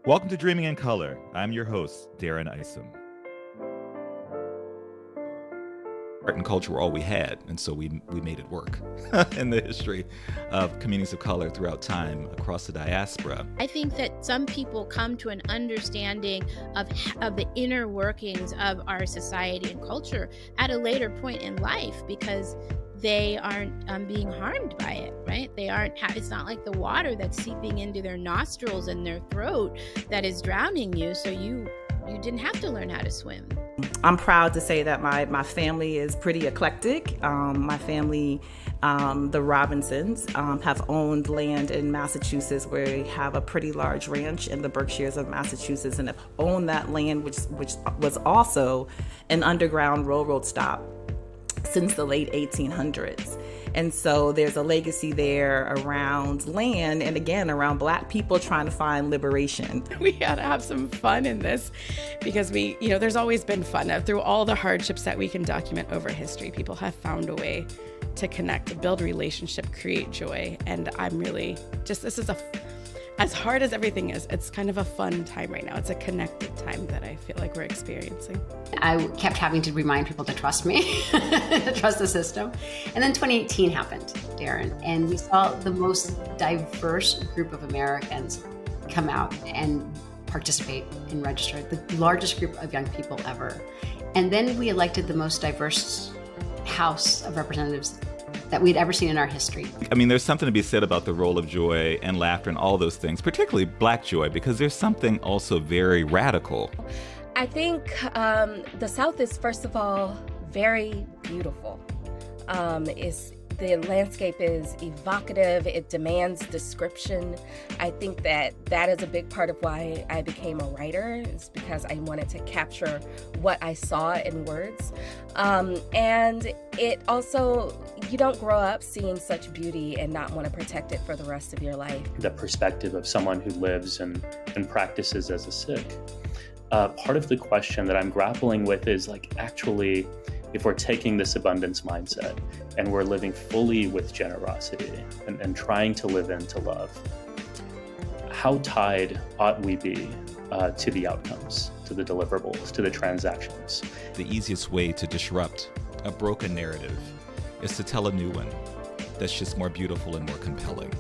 Welcome to Dreaming in Color. I'm your host, Darren Isom. Art and culture were all we had, and so we made it work in the history of communities of color throughout time across the diaspora. I think that some people come to an understanding of the inner workings of our society and culture at a later point in life because they aren't being harmed by it, right? They aren't. It's not like the water that's seeping into their nostrils and their throat that is drowning you. So you didn't have to learn how to swim. I'm proud to say that my family is pretty eclectic. My family, the Robinsons, have owned land in Massachusetts where they have a pretty large ranch in the Berkshires of Massachusetts and have owned that land, which was also an underground railroad stop since the late 1800s. And so there's a legacy there around land and again around Black people trying to find liberation. We had to have some fun in this because there's always been fun. Through all the hardships that we can document over history, people have found a way to connect, build relationship, create joy. And I'm really as hard as everything is, it's kind of a fun time right now. It's a connected time that I feel like we're experiencing. I kept having to remind people to trust me, to trust the system. And then 2018 happened, Darren, and we saw the most diverse group of Americans come out and participate and register, the largest group of young people ever. And then we elected the most diverse House of Representatives that we'd ever seen in our history. I mean, there's something to be said about the role of joy and laughter and all those things, particularly Black joy, because there's something also very radical. I think the South is, first of all, very beautiful. The landscape is evocative. It demands description. I think that is a big part of why I became a writer, is because I wanted to capture what I saw in words. And it also, you don't grow up seeing such beauty and not want to protect it for the rest of your life. The perspective of someone who lives and practices as a Sikh. Part of the question that I'm grappling with is actually, if we're taking this abundance mindset and we're living fully with generosity and trying to live into love, how tied ought we be to the outcomes, to the deliverables, to the transactions? The easiest way to disrupt a broken narrative is to tell a new one that's just more beautiful and more compelling.